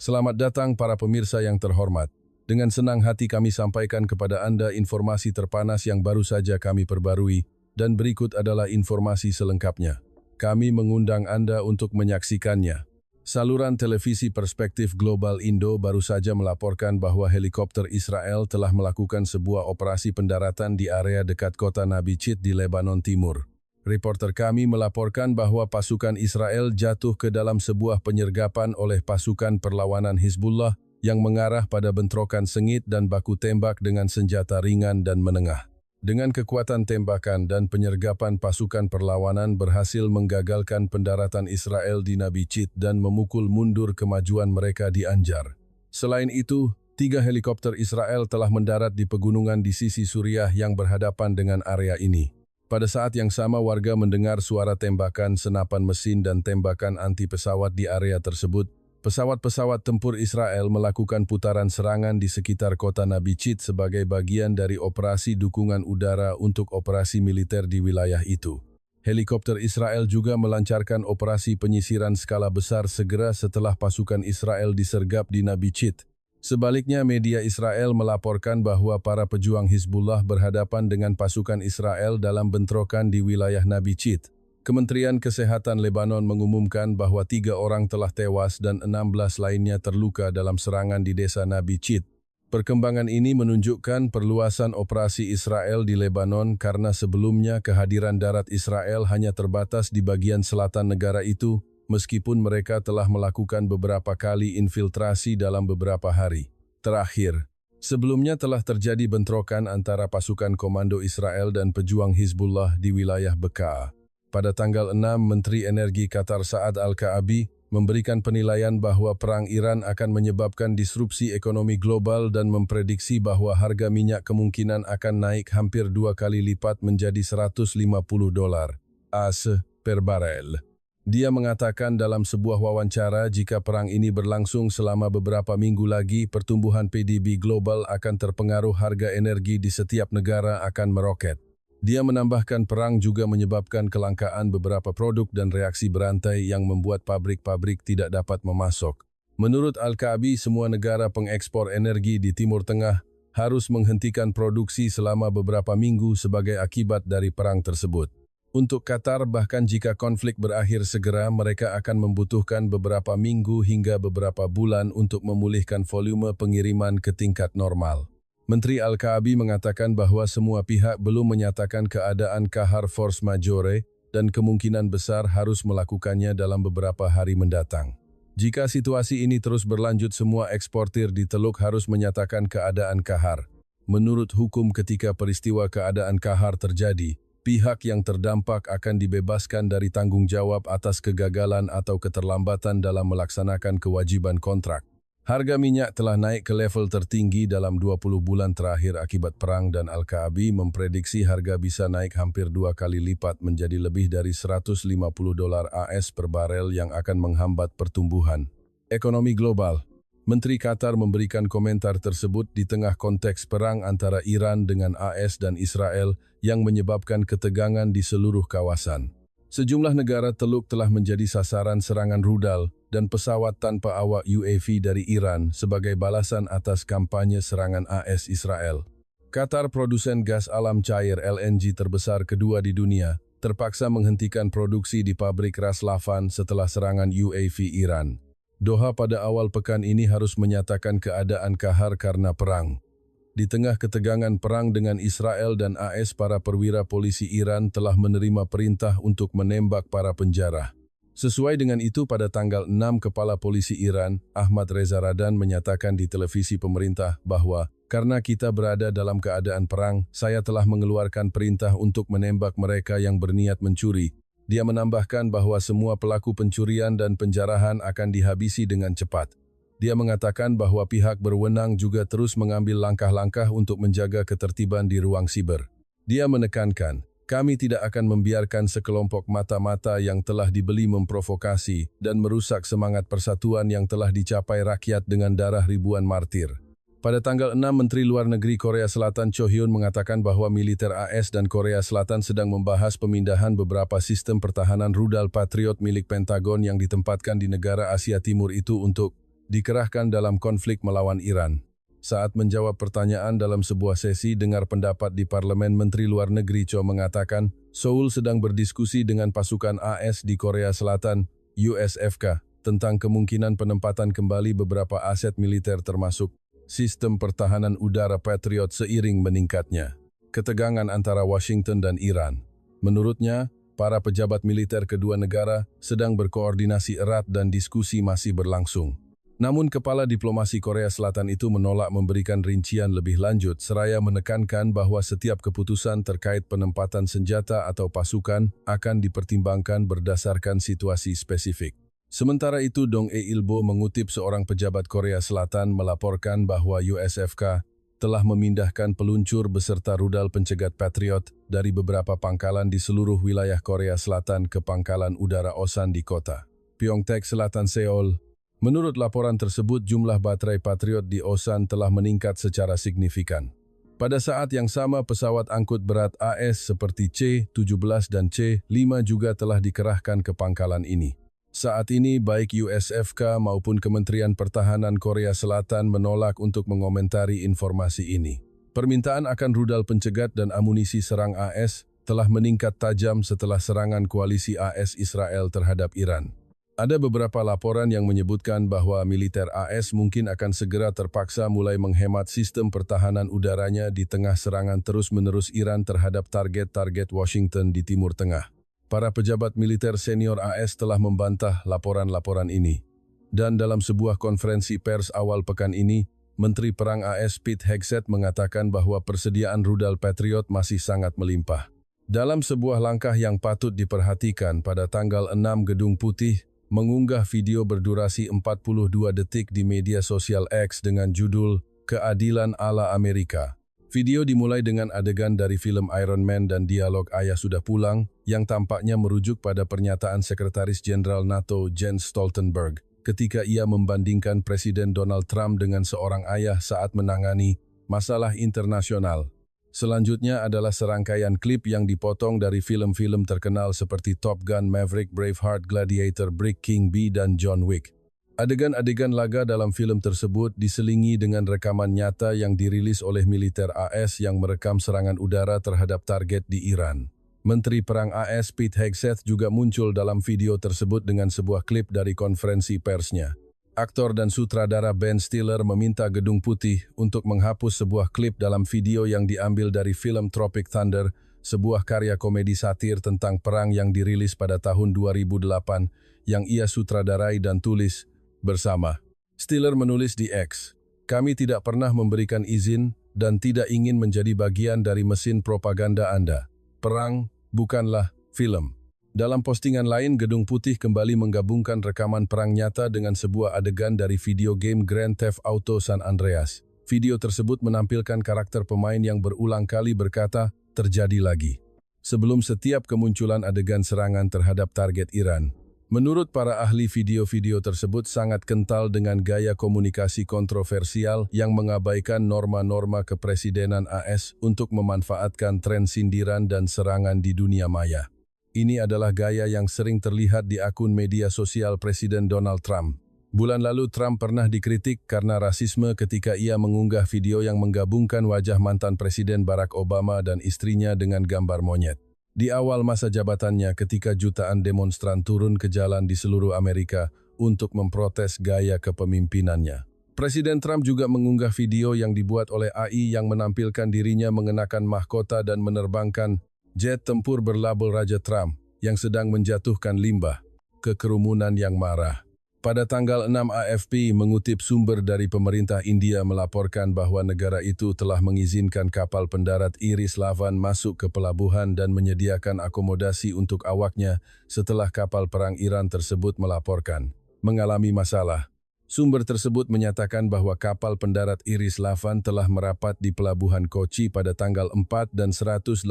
Selamat datang para pemirsa yang terhormat. Dengan senang hati kami sampaikan kepada Anda informasi terpanas yang baru saja kami perbarui, dan berikut adalah informasi selengkapnya. Kami mengundang Anda untuk menyaksikannya. Saluran televisi Perspektif Global Indo baru saja melaporkan bahwa helikopter Israel telah melakukan sebuah operasi pendaratan di area dekat kota Nabitshit di Lebanon Timur. Reporter kami melaporkan bahwa pasukan Israel jatuh ke dalam sebuah penyergapan oleh pasukan perlawanan Hizbullah yang mengarah pada bentrokan sengit dan baku tembak dengan senjata ringan dan menengah. Dengan kekuatan tembakan dan penyergapan, pasukan perlawanan berhasil menggagalkan pendaratan Israel di Nabitshit dan memukul mundur kemajuan mereka di Anjar. Selain itu, 3 helikopter Israel telah mendarat di pegunungan di sisi Suriah yang berhadapan dengan area ini. Pada saat yang sama, warga mendengar suara tembakan senapan mesin dan tembakan anti-pesawat di area tersebut. Pesawat-pesawat tempur Israel melakukan putaran serangan di sekitar kota Nabitshit sebagai bagian dari operasi dukungan udara untuk operasi militer di wilayah itu. Helikopter Israel juga melancarkan operasi penyisiran skala besar segera setelah pasukan Israel disergap di Nabitshit. Sebaliknya, media Israel melaporkan bahwa para pejuang Hizbullah berhadapan dengan pasukan Israel dalam bentrokan di wilayah Nabitshit. Kementerian Kesehatan Lebanon mengumumkan bahwa 3 orang telah tewas dan 16 lainnya terluka dalam serangan di desa Nabitshit. Perkembangan ini menunjukkan perluasan operasi Israel di Lebanon karena sebelumnya kehadiran darat Israel hanya terbatas di bagian selatan negara itu, meskipun mereka telah melakukan beberapa kali infiltrasi dalam beberapa hari terakhir. Sebelumnya telah terjadi bentrokan antara pasukan komando Israel dan pejuang Hizbullah di wilayah Bekaa. Pada tanggal 6, Menteri Energi Qatar Saad Al-Kaabi memberikan penilaian bahwa perang Iran akan menyebabkan disrupsi ekonomi global dan memprediksi bahwa harga minyak kemungkinan akan naik hampir 2 kali lipat menjadi $150 AS per barel. Dia mengatakan dalam sebuah wawancara jika perang ini berlangsung selama beberapa minggu lagi, pertumbuhan PDB global akan terpengaruh, harga energi di setiap negara akan meroket. Dia menambahkan perang juga menyebabkan kelangkaan beberapa produk dan reaksi berantai yang membuat pabrik-pabrik tidak dapat memasok. Menurut Al-Kaabi, semua negara pengekspor energi di Timur Tengah harus menghentikan produksi selama beberapa minggu sebagai akibat dari perang tersebut. Untuk Qatar, bahkan jika konflik berakhir segera, mereka akan membutuhkan beberapa minggu hingga beberapa bulan untuk memulihkan volume pengiriman ke tingkat normal. Menteri Al-Kaabi mengatakan bahwa semua pihak belum menyatakan keadaan kahar force majeure dan kemungkinan besar harus melakukannya dalam beberapa hari mendatang. Jika situasi ini terus berlanjut, semua eksportir di Teluk harus menyatakan keadaan kahar. Menurut hukum, ketika peristiwa keadaan kahar terjadi, pihak yang terdampak akan dibebaskan dari tanggung jawab atas kegagalan atau keterlambatan dalam melaksanakan kewajiban kontrak. Harga minyak telah naik ke level tertinggi dalam 20 bulan terakhir akibat perang dan Al-Kaabi memprediksi harga bisa naik hampir 2 kali lipat menjadi lebih dari $150 AS per barel yang akan menghambat pertumbuhan ekonomi global. Menteri Qatar memberikan komentar tersebut di tengah konteks perang antara Iran dengan AS dan Israel yang menyebabkan ketegangan di seluruh kawasan. Sejumlah negara Teluk telah menjadi sasaran serangan rudal dan pesawat tanpa awak UAV dari Iran sebagai balasan atas kampanye serangan AS Israel. Qatar, produsen gas alam cair LNG terbesar kedua di dunia, terpaksa menghentikan produksi di pabrik Ras Laffan setelah serangan UAV Iran. Doha pada awal pekan ini harus menyatakan keadaan kahar karena perang. Di tengah ketegangan perang dengan Israel dan AS, para perwira polisi Iran telah menerima perintah untuk menembak para penjara. Sesuai dengan itu, pada tanggal 6, Kepala Polisi Iran, Ahmad Reza Radan, menyatakan di televisi pemerintah bahwa, "Karena kita berada dalam keadaan perang, saya telah mengeluarkan perintah untuk menembak mereka yang berniat mencuri." Dia menambahkan bahwa semua pelaku pencurian dan penjarahan akan dihabisi dengan cepat. Dia mengatakan bahwa pihak berwenang juga terus mengambil langkah-langkah untuk menjaga ketertiban di ruang siber. Dia menekankan, "Kami tidak akan membiarkan sekelompok mata-mata yang telah dibeli memprovokasi dan merusak semangat persatuan yang telah dicapai rakyat dengan darah ribuan martir." Pada tanggal 6, Menteri Luar Negeri Korea Selatan Cho Hyun mengatakan bahwa militer AS dan Korea Selatan sedang membahas pemindahan beberapa sistem pertahanan rudal Patriot milik Pentagon yang ditempatkan di negara Asia Timur itu untuk dikerahkan dalam konflik melawan Iran. Saat menjawab pertanyaan dalam sebuah sesi dengar pendapat di Parlemen, Menteri Luar Negeri Cho mengatakan Seoul sedang berdiskusi dengan pasukan AS di Korea Selatan, USFK, tentang kemungkinan penempatan kembali beberapa aset militer termasuk sistem pertahanan udara Patriot seiring meningkatnya ketegangan antara Washington dan Iran. Menurutnya, para pejabat militer kedua negara sedang berkoordinasi erat dan diskusi masih berlangsung. Namun kepala diplomasi Korea Selatan itu menolak memberikan rincian lebih lanjut seraya menekankan bahwa setiap keputusan terkait penempatan senjata atau pasukan akan dipertimbangkan berdasarkan situasi spesifik. Sementara itu, Dong Ilbo mengutip seorang pejabat Korea Selatan melaporkan bahwa USFK telah memindahkan peluncur beserta rudal pencegat Patriot dari beberapa pangkalan di seluruh wilayah Korea Selatan ke pangkalan udara Osan di kota Pyeongtaek Selatan, Seoul. Menurut laporan tersebut, jumlah baterai Patriot di Osan telah meningkat secara signifikan. Pada saat yang sama, pesawat angkut berat AS seperti C-17 dan C-5 juga telah dikerahkan ke pangkalan ini. Saat ini, baik USFK maupun Kementerian Pertahanan Korea Selatan menolak untuk mengomentari informasi ini. Permintaan akan rudal pencegat dan amunisi serang AS telah meningkat tajam setelah serangan koalisi AS Israel terhadap Iran. Ada beberapa laporan yang menyebutkan bahwa militer AS mungkin akan segera terpaksa mulai menghemat sistem pertahanan udaranya di tengah serangan terus-menerus Iran terhadap target-target Washington di Timur Tengah. Para pejabat militer senior AS telah membantah laporan-laporan ini. Dan dalam sebuah konferensi pers awal pekan ini, Menteri Perang AS Pete Hegseth mengatakan bahwa persediaan rudal Patriot masih sangat melimpah. Dalam sebuah langkah yang patut diperhatikan, pada tanggal 6 Gedung Putih mengunggah video berdurasi 42 detik di media sosial X dengan judul Keadilan ala Amerika. Video dimulai dengan adegan dari film Iron Man dan dialog "Ayah sudah pulang" yang tampaknya merujuk pada pernyataan Sekretaris Jenderal NATO Jens Stoltenberg ketika ia membandingkan Presiden Donald Trump dengan seorang ayah saat menangani masalah internasional. Selanjutnya adalah serangkaian klip yang dipotong dari film-film terkenal seperti Top Gun, Maverick, Braveheart, Gladiator, Brick King B, dan John Wick. Adegan-adegan laga dalam film tersebut diselingi dengan rekaman nyata yang dirilis oleh militer AS yang merekam serangan udara terhadap target di Iran. Menteri Perang AS Pete Hegseth juga muncul dalam video tersebut dengan sebuah klip dari konferensi persnya. Aktor dan sutradara Ben Stiller meminta Gedung Putih untuk menghapus sebuah klip dalam video yang diambil dari film Tropic Thunder, sebuah karya komedi satir tentang perang yang dirilis pada tahun 2008 yang ia sutradarai dan tulis bersama. Stiller menulis di X, "Kami tidak pernah memberikan izin dan tidak ingin menjadi bagian dari mesin propaganda Anda. Perang bukanlah film." Dalam postingan lain, Gedung Putih kembali menggabungkan rekaman perang nyata dengan sebuah adegan dari video game Grand Theft Auto San Andreas. Video tersebut menampilkan karakter pemain yang berulang kali berkata, "Terjadi lagi," sebelum setiap kemunculan adegan serangan terhadap target Iran. Menurut para ahli, video-video tersebut sangat kental dengan gaya komunikasi kontroversial yang mengabaikan norma-norma kepresidenan AS untuk memanfaatkan tren sindiran dan serangan di dunia maya. Ini adalah gaya yang sering terlihat di akun media sosial Presiden Donald Trump. Bulan lalu, Trump pernah dikritik karena rasisme ketika ia mengunggah video yang menggabungkan wajah mantan Presiden Barack Obama dan istrinya dengan gambar monyet. Di awal masa jabatannya, ketika jutaan demonstran turun ke jalan di seluruh Amerika untuk memprotes gaya kepemimpinannya. Presiden Trump juga mengunggah video yang dibuat oleh AI yang menampilkan dirinya mengenakan mahkota dan menerbangkan jet tempur berlabel Raja Trump yang sedang menjatuhkan limbah ke kerumunan yang marah. Pada tanggal 6, AFP mengutip sumber dari pemerintah India melaporkan bahwa negara itu telah mengizinkan kapal pendarat Iris Lavan masuk ke pelabuhan dan menyediakan akomodasi untuk awaknya setelah kapal perang Iran tersebut melaporkan mengalami masalah. Sumber tersebut menyatakan bahwa kapal pendarat Iris Lavan telah merapat di pelabuhan Kochi pada tanggal 4 dan 183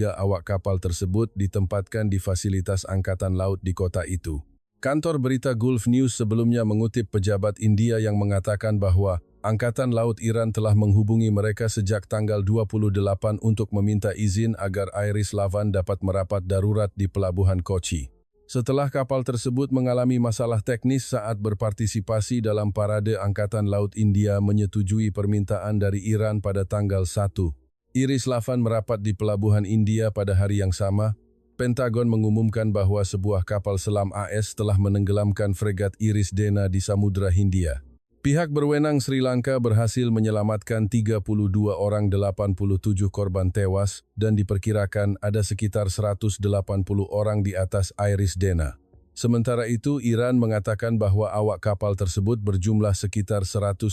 awak kapal tersebut ditempatkan di fasilitas angkatan laut di kota itu. Kantor berita Gulf News sebelumnya mengutip pejabat India yang mengatakan bahwa Angkatan Laut Iran telah menghubungi mereka sejak tanggal 28 untuk meminta izin agar Iris Lavan dapat merapat darurat di pelabuhan Kochi. Setelah kapal tersebut mengalami masalah teknis saat berpartisipasi dalam parade Angkatan Laut India menyetujui permintaan dari Iran pada tanggal 1. Iris Lavan merapat di pelabuhan India pada hari yang sama. Pentagon mengumumkan bahwa sebuah kapal selam AS telah menenggelamkan fregat Iris Dena di Samudra Hindia. Pihak berwenang Sri Lanka berhasil menyelamatkan 32 orang, 87 korban tewas, dan diperkirakan ada sekitar 180 orang di atas Iris Dena. Sementara itu, Iran mengatakan bahwa awak kapal tersebut berjumlah sekitar 130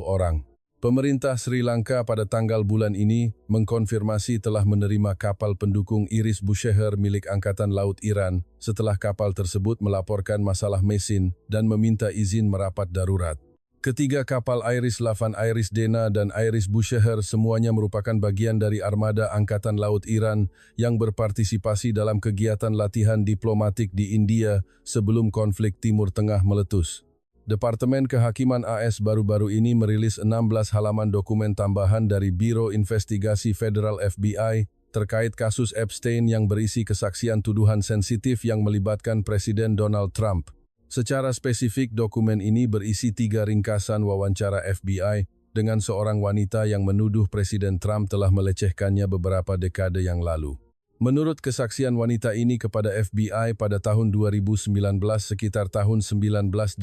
orang. Pemerintah Sri Lanka pada tanggal bulan ini mengkonfirmasi telah menerima kapal pendukung Iris Bushehr milik Angkatan Laut Iran setelah kapal tersebut melaporkan masalah mesin dan meminta izin merapat darurat. Ketiga kapal Iris Lavan, Iris Dena, dan Iris Bushehr semuanya merupakan bagian dari armada Angkatan Laut Iran yang berpartisipasi dalam kegiatan latihan diplomatik di India sebelum konflik Timur Tengah meletus. Departemen Kehakiman AS baru-baru ini merilis 16 halaman dokumen tambahan dari Biro Investigasi Federal FBI terkait kasus Epstein yang berisi kesaksian tuduhan sensitif yang melibatkan Presiden Donald Trump. Secara spesifik, dokumen ini berisi 3 ringkasan wawancara FBI dengan seorang wanita yang menuduh Presiden Trump telah melecehkannya beberapa dekade yang lalu. Menurut kesaksian wanita ini kepada FBI pada tahun 2019 sekitar tahun 1983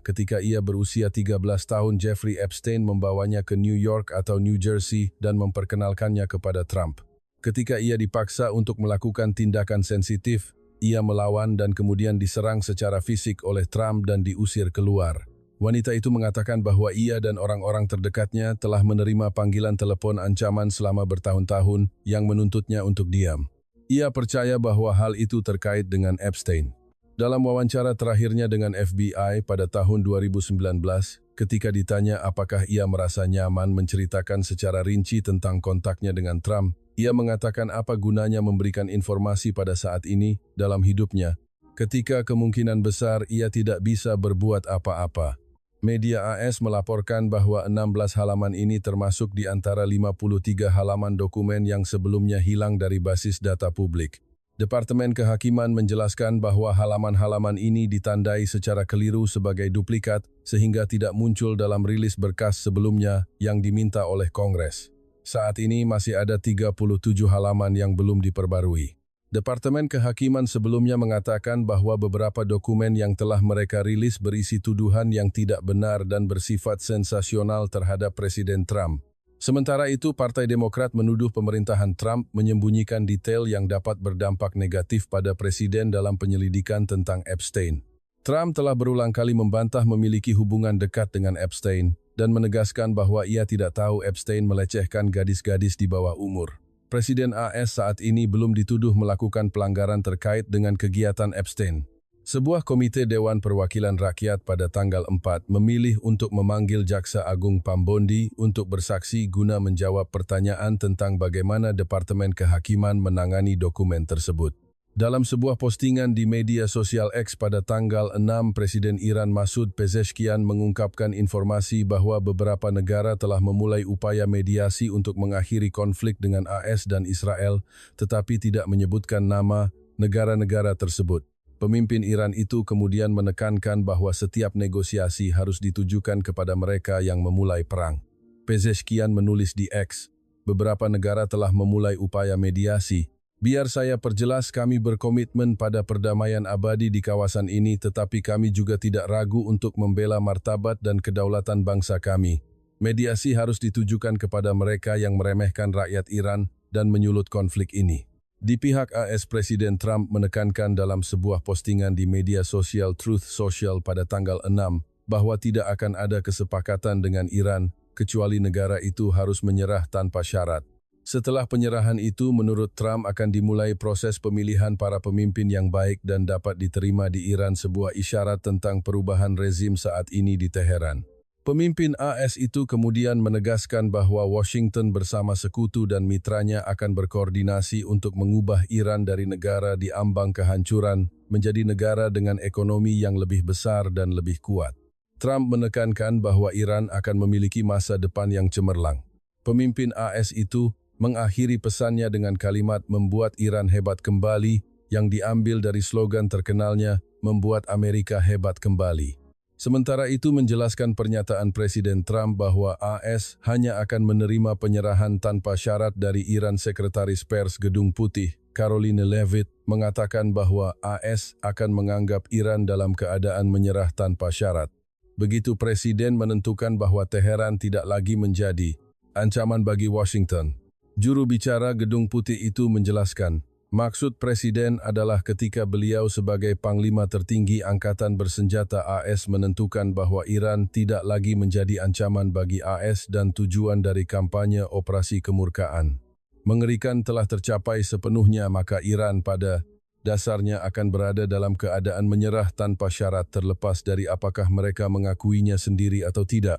ketika ia berusia 13 tahun, Jeffrey Epstein membawanya ke New York atau New Jersey dan memperkenalkannya kepada Trump. Ketika ia dipaksa untuk melakukan tindakan sensitif, ia melawan dan kemudian diserang secara fisik oleh Trump dan diusir keluar. Wanita itu mengatakan bahwa ia dan orang-orang terdekatnya telah menerima panggilan telepon ancaman selama bertahun-tahun yang menuntutnya untuk diam. Ia percaya bahwa hal itu terkait dengan Epstein. Dalam wawancara terakhirnya dengan FBI pada tahun 2019, ketika ditanya apakah ia merasa nyaman menceritakan secara rinci tentang kontaknya dengan Trump, ia mengatakan apa gunanya memberikan informasi pada saat ini dalam hidupnya, ketika kemungkinan besar ia tidak bisa berbuat apa-apa. Media AS melaporkan bahwa 16 halaman ini termasuk di antara 53 halaman dokumen yang sebelumnya hilang dari basis data publik. Departemen Kehakiman menjelaskan bahwa halaman-halaman ini ditandai secara keliru sebagai duplikat sehingga tidak muncul dalam rilis berkas sebelumnya yang diminta oleh Kongres. Saat ini masih ada 37 halaman yang belum diperbarui. Departemen Kehakiman sebelumnya mengatakan bahwa beberapa dokumen yang telah mereka rilis berisi tuduhan yang tidak benar dan bersifat sensasional terhadap Presiden Trump. Sementara itu, Partai Demokrat menuduh pemerintahan Trump menyembunyikan detail yang dapat berdampak negatif pada Presiden dalam penyelidikan tentang Epstein. Trump telah berulang kali membantah memiliki hubungan dekat dengan Epstein dan menegaskan bahwa ia tidak tahu Epstein melecehkan gadis-gadis di bawah umur. Presiden AS saat ini belum dituduh melakukan pelanggaran terkait dengan kegiatan Epstein. Sebuah komite Dewan Perwakilan Rakyat pada tanggal 4 memilih untuk memanggil Jaksa Agung Pambondi untuk bersaksi guna menjawab pertanyaan tentang bagaimana Departemen Kehakiman menangani dokumen tersebut. Dalam sebuah postingan di media sosial X pada tanggal 6, Presiden Iran Masoud Pezeshkian mengungkapkan informasi bahwa beberapa negara telah memulai upaya mediasi untuk mengakhiri konflik dengan AS dan Israel, tetapi tidak menyebutkan nama negara-negara tersebut. Pemimpin Iran itu kemudian menekankan bahwa setiap negosiasi harus ditujukan kepada mereka yang memulai perang. Pezeshkian menulis di X, beberapa negara telah memulai upaya mediasi. Biar saya perjelas, kami berkomitmen pada perdamaian abadi di kawasan ini, tetapi kami juga tidak ragu untuk membela martabat dan kedaulatan bangsa kami. Mediasi harus ditujukan kepada mereka yang meremehkan rakyat Iran dan menyulut konflik ini. Di pihak AS, Presiden Trump menekankan dalam sebuah postingan di media sosial Truth Social pada tanggal 6 bahwa tidak akan ada kesepakatan dengan Iran kecuali negara itu harus menyerah tanpa syarat. Setelah penyerahan itu, menurut Trump akan dimulai proses pemilihan para pemimpin yang baik dan dapat diterima di Iran, sebuah isyarat tentang perubahan rezim saat ini di Teheran. Pemimpin AS itu kemudian menegaskan bahwa Washington bersama sekutu dan mitranya akan berkoordinasi untuk mengubah Iran dari negara di ambang kehancuran menjadi negara dengan ekonomi yang lebih besar dan lebih kuat. Trump menekankan bahwa Iran akan memiliki masa depan yang cemerlang. Pemimpin AS itu mengakhiri pesannya dengan kalimat membuat Iran hebat kembali yang diambil dari slogan terkenalnya membuat Amerika hebat kembali. Sementara itu menjelaskan pernyataan Presiden Trump bahwa AS hanya akan menerima penyerahan tanpa syarat dari Iran. Sekretaris Pers Gedung Putih, Karoline Leavitt, mengatakan bahwa AS akan menganggap Iran dalam keadaan menyerah tanpa syarat. Begitu Presiden menentukan bahwa Teheran tidak lagi menjadi ancaman bagi Washington. Juru bicara Gedung Putih itu menjelaskan, maksud Presiden adalah ketika beliau sebagai Panglima Tertinggi Angkatan Bersenjata AS menentukan bahwa Iran tidak lagi menjadi ancaman bagi AS dan tujuan dari kampanye operasi kemurkaan mengerikan telah tercapai sepenuhnya, maka Iran pada dasarnya akan berada dalam keadaan menyerah tanpa syarat terlepas dari apakah mereka mengakuinya sendiri atau tidak.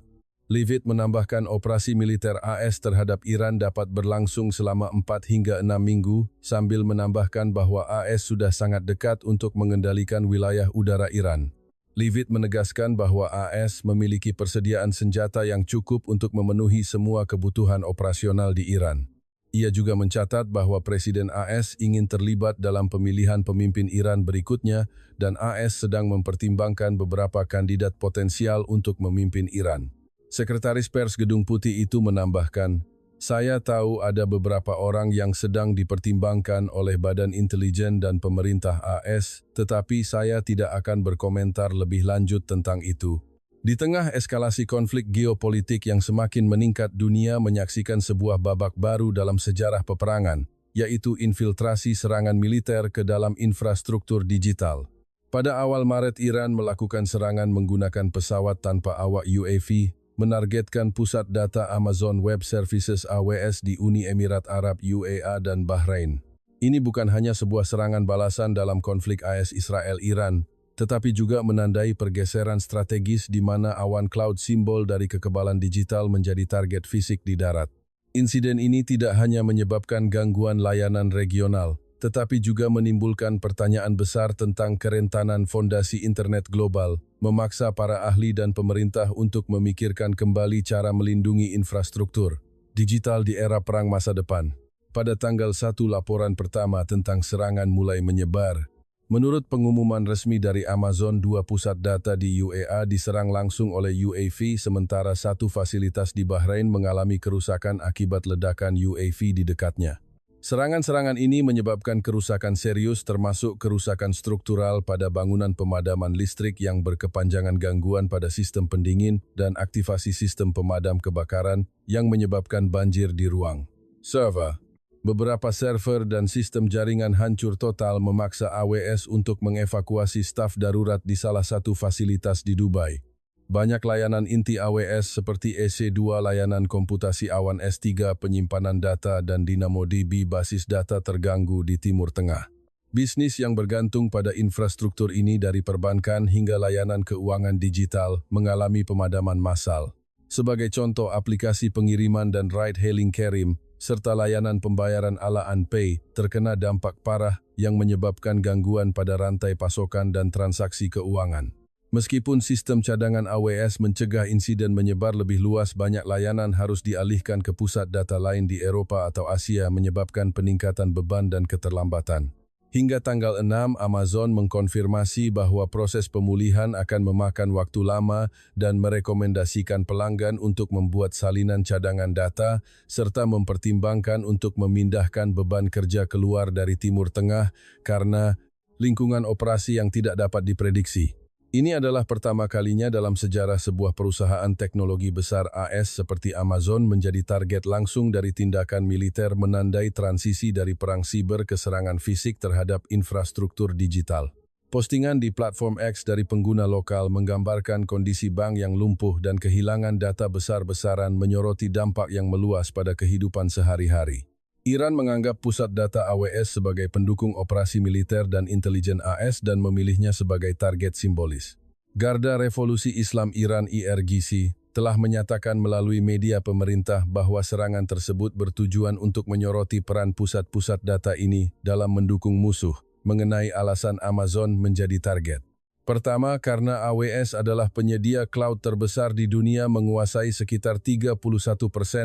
Leavitt menambahkan operasi militer AS terhadap Iran dapat berlangsung selama 4 hingga 6 minggu, sambil menambahkan bahwa AS sudah sangat dekat untuk mengendalikan wilayah udara Iran. Leavitt menegaskan bahwa AS memiliki persediaan senjata yang cukup untuk memenuhi semua kebutuhan operasional di Iran. Ia juga mencatat bahwa Presiden AS ingin terlibat dalam pemilihan pemimpin Iran berikutnya dan AS sedang mempertimbangkan beberapa kandidat potensial untuk memimpin Iran. Sekretaris Pers Gedung Putih itu menambahkan, saya tahu ada beberapa orang yang sedang dipertimbangkan oleh Badan Intelijen dan pemerintah AS, tetapi saya tidak akan berkomentar lebih lanjut tentang itu. Di tengah eskalasi konflik geopolitik yang semakin meningkat, dunia menyaksikan sebuah babak baru dalam sejarah peperangan, yaitu infiltrasi serangan militer ke dalam infrastruktur digital. Pada awal Maret, Iran melakukan serangan menggunakan pesawat tanpa awak UAV, menargetkan pusat data Amazon Web Services AWS di Uni Emirat Arab UAE dan Bahrain. Ini bukan hanya sebuah serangan balasan dalam konflik AS Israel-Iran, tetapi juga menandai pergeseran strategis di mana awan cloud, simbol dari kekebalan digital, menjadi target fisik di darat. Insiden ini tidak hanya menyebabkan gangguan layanan regional, tetapi juga menimbulkan pertanyaan besar tentang kerentanan fondasi internet global, memaksa para ahli dan pemerintah untuk memikirkan kembali cara melindungi infrastruktur digital di era perang masa depan. Pada tanggal 1, laporan pertama tentang serangan mulai menyebar. Menurut pengumuman resmi dari Amazon, 2 pusat data di UAE diserang langsung oleh UAV, sementara 1 fasilitas di Bahrain mengalami kerusakan akibat ledakan UAV di dekatnya. Serangan-serangan ini menyebabkan kerusakan serius, termasuk kerusakan struktural pada bangunan pemadaman listrik yang berkepanjangan, gangguan pada sistem pendingin, dan aktivasi sistem pemadam kebakaran yang menyebabkan banjir di ruang server. Beberapa server dan sistem jaringan hancur total, memaksa AWS untuk mengevakuasi staf darurat di salah satu fasilitas di Dubai. Banyak layanan inti AWS seperti EC2, layanan komputasi awan, S3, penyimpanan data, dan DynamoDB basis data terganggu di Timur Tengah. Bisnis yang bergantung pada infrastruktur ini, dari perbankan hingga layanan keuangan digital, mengalami pemadaman massal. Sebagai contoh, aplikasi pengiriman dan ride-hailing Careem, serta layanan pembayaran ala Unpay, terkena dampak parah yang menyebabkan gangguan pada rantai pasokan dan transaksi keuangan. Meskipun sistem cadangan AWS mencegah insiden menyebar lebih luas, banyak layanan harus dialihkan ke pusat data lain di Eropa atau Asia, menyebabkan peningkatan beban dan keterlambatan. Hingga tanggal 6, Amazon mengkonfirmasi bahwa proses pemulihan akan memakan waktu lama dan merekomendasikan pelanggan untuk membuat salinan cadangan data, serta mempertimbangkan untuk memindahkan beban kerja keluar dari Timur Tengah karena lingkungan operasi yang tidak dapat diprediksi. Ini adalah pertama kalinya dalam sejarah sebuah perusahaan teknologi besar AS seperti Amazon menjadi target langsung dari tindakan militer, menandai transisi dari perang siber ke serangan fisik terhadap infrastruktur digital. Postingan di platform X dari pengguna lokal menggambarkan kondisi bank yang lumpuh dan kehilangan data besar-besaran, menyoroti dampak yang meluas pada kehidupan sehari-hari. Iran menganggap pusat data AWS sebagai pendukung operasi militer dan intelijen AS dan memilihnya sebagai target simbolis. Garda Revolusi Islam Iran (IRGC) telah menyatakan melalui media pemerintah bahwa serangan tersebut bertujuan untuk menyoroti peran pusat-pusat data ini dalam mendukung musuh, mengenai alasan Amazon menjadi target. Pertama, karena AWS adalah penyedia cloud terbesar di dunia, menguasai sekitar 31%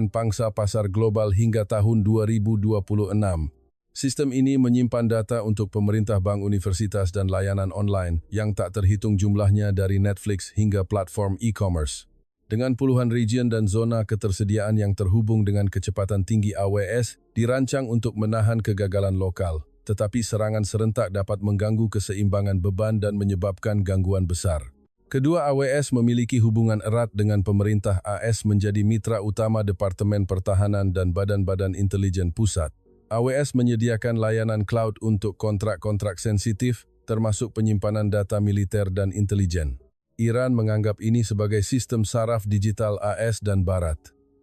pangsa pasar global hingga tahun 2026. Sistem ini menyimpan data untuk pemerintah, bank, universitas, dan layanan online yang tak terhitung jumlahnya dari Netflix hingga platform e-commerce. Dengan puluhan region dan zona ketersediaan yang terhubung dengan kecepatan tinggi, AWS dirancang untuk menahan kegagalan lokal, tetapi serangan serentak dapat mengganggu keseimbangan beban dan menyebabkan gangguan besar. Kedua AWS memiliki hubungan erat dengan pemerintah AS menjadi mitra utama Departemen Pertahanan dan badan-badan intelijen pusat. AWS menyediakan layanan cloud untuk kontrak-kontrak sensitif, termasuk penyimpanan data militer dan intelijen. Iran menganggap ini sebagai sistem saraf digital AS dan Barat.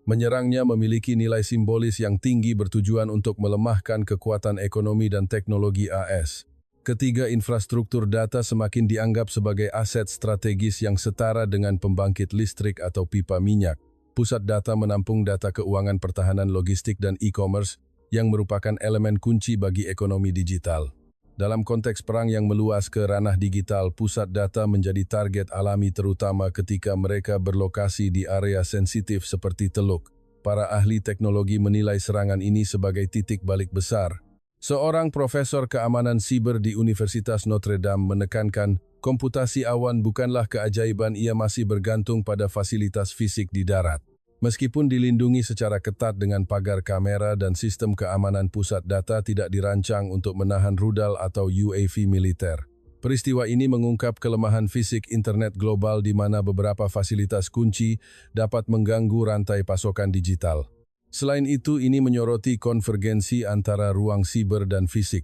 Menyerangnya memiliki nilai simbolis yang tinggi bertujuan untuk melemahkan kekuatan ekonomi dan teknologi AS. Ketiga, infrastruktur data semakin dianggap sebagai aset strategis yang setara dengan pembangkit listrik atau pipa minyak. Pusat data menampung data keuangan, pertahanan, logistik, dan e-commerce, yang merupakan elemen kunci bagi ekonomi digital. Dalam konteks perang yang meluas ke ranah digital, pusat data menjadi target alami terutama ketika mereka berlokasi di area sensitif seperti Teluk. Para ahli teknologi menilai serangan ini sebagai titik balik besar. Seorang profesor keamanan siber di Universitas Notre Dame menekankan, komputasi awan bukanlah keajaiban, ia masih bergantung pada fasilitas fisik di darat. Meskipun dilindungi secara ketat dengan pagar kamera dan sistem keamanan, pusat data tidak dirancang untuk menahan rudal atau UAV militer. Peristiwa ini mengungkap kelemahan fisik internet global di mana beberapa fasilitas kunci dapat mengganggu rantai pasokan digital. Selain itu, ini menyoroti konvergensi antara ruang siber dan fisik.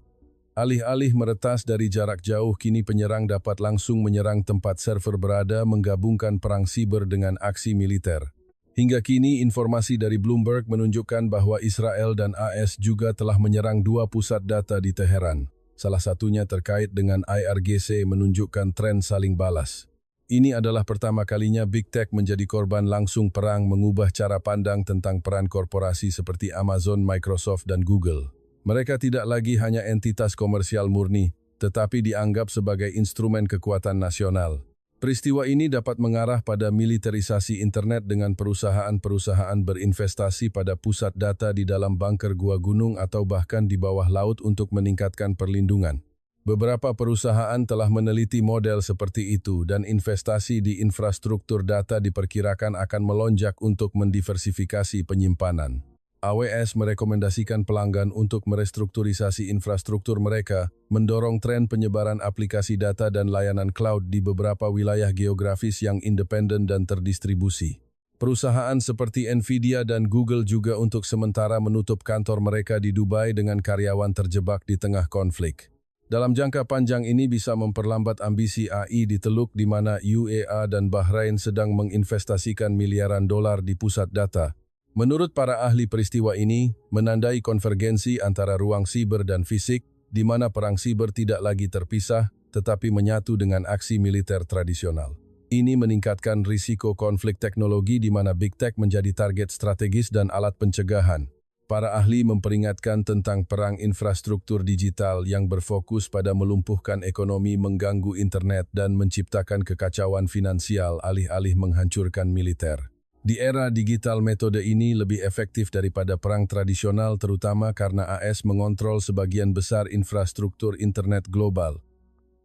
Alih-alih meretas dari jarak jauh, kini penyerang dapat langsung menyerang tempat server berada, menggabungkan perang siber dengan aksi militer. Hingga kini, informasi dari Bloomberg menunjukkan bahwa Israel dan AS juga telah menyerang dua pusat data di Teheran. Salah satunya terkait dengan IRGC menunjukkan tren saling balas. Ini adalah pertama kalinya Big Tech menjadi korban langsung perang, mengubah cara pandang tentang peran korporasi seperti Amazon, Microsoft, dan Google. Mereka tidak lagi hanya entitas komersial murni, tetapi dianggap sebagai instrumen kekuatan nasional. Peristiwa ini dapat mengarah pada militerisasi internet dengan perusahaan-perusahaan berinvestasi pada pusat data di dalam bunker gua gunung atau bahkan di bawah laut untuk meningkatkan perlindungan. Beberapa perusahaan telah meneliti model seperti itu dan investasi di infrastruktur data diperkirakan akan melonjak untuk mendiversifikasi penyimpanan. AWS merekomendasikan pelanggan untuk merestrukturisasi infrastruktur mereka, mendorong tren penyebaran aplikasi data dan layanan cloud di beberapa wilayah geografis yang independen dan terdistribusi. Perusahaan seperti Nvidia dan Google juga untuk sementara menutup kantor mereka di Dubai dengan karyawan terjebak di tengah konflik. Dalam jangka panjang ini bisa memperlambat ambisi AI di Teluk di mana UAE dan Bahrain sedang menginvestasikan miliaran dolar di pusat data. Menurut para ahli, peristiwa ini menandai konvergensi antara ruang siber dan fisik, di mana perang siber tidak lagi terpisah, tetapi menyatu dengan aksi militer tradisional. Ini meningkatkan risiko konflik teknologi di mana Big Tech menjadi target strategis dan alat pencegahan. Para ahli memperingatkan tentang perang infrastruktur digital yang berfokus pada melumpuhkan ekonomi, mengganggu internet, dan menciptakan kekacauan finansial alih-alih menghancurkan militer. Di era digital, metode ini lebih efektif daripada perang tradisional, terutama karena AS mengontrol sebagian besar infrastruktur internet global.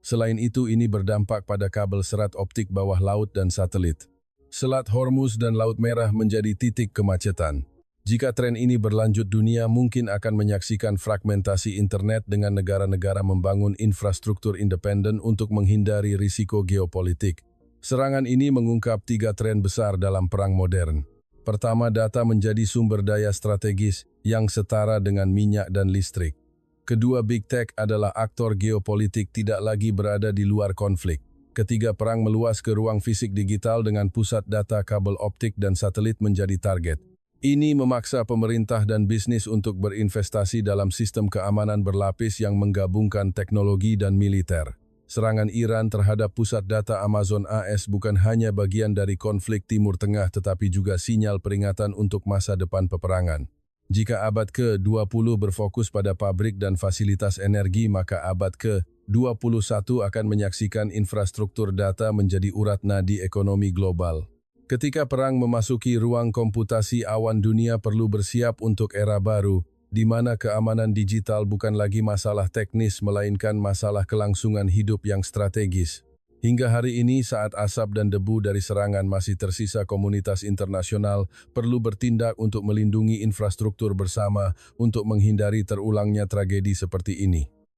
Selain itu, ini berdampak pada kabel serat optik bawah laut dan satelit. Selat Hormuz dan Laut Merah menjadi titik kemacetan. Jika tren ini berlanjut, dunia mungkin akan menyaksikan fragmentasi internet dengan negara-negara membangun infrastruktur independen untuk menghindari risiko geopolitik. Serangan ini mengungkap tiga tren besar dalam perang modern. Pertama, data menjadi sumber daya strategis yang setara dengan minyak dan listrik. Kedua, Big Tech adalah aktor geopolitik tidak lagi berada di luar konflik. Ketiga, perang meluas ke ruang fisik digital dengan pusat data, kabel optik, dan satelit menjadi target. Ini memaksa pemerintah dan bisnis untuk berinvestasi dalam sistem keamanan berlapis yang menggabungkan teknologi dan militer. Serangan Iran terhadap pusat data Amazon AS bukan hanya bagian dari konflik Timur Tengah tetapi juga sinyal peringatan untuk masa depan peperangan. Jika abad ke-20 berfokus pada pabrik dan fasilitas energi, maka abad ke-21 akan menyaksikan infrastruktur data menjadi urat nadi ekonomi global. Ketika perang memasuki ruang komputasi awan, dunia perlu bersiap untuk era baru, di mana keamanan digital bukan lagi masalah teknis melainkan masalah kelangsungan hidup yang strategis. Hingga hari ini saat asap dan debu dari serangan masih tersisa, komunitas internasional perlu bertindak untuk melindungi infrastruktur bersama untuk menghindari terulangnya tragedi seperti ini.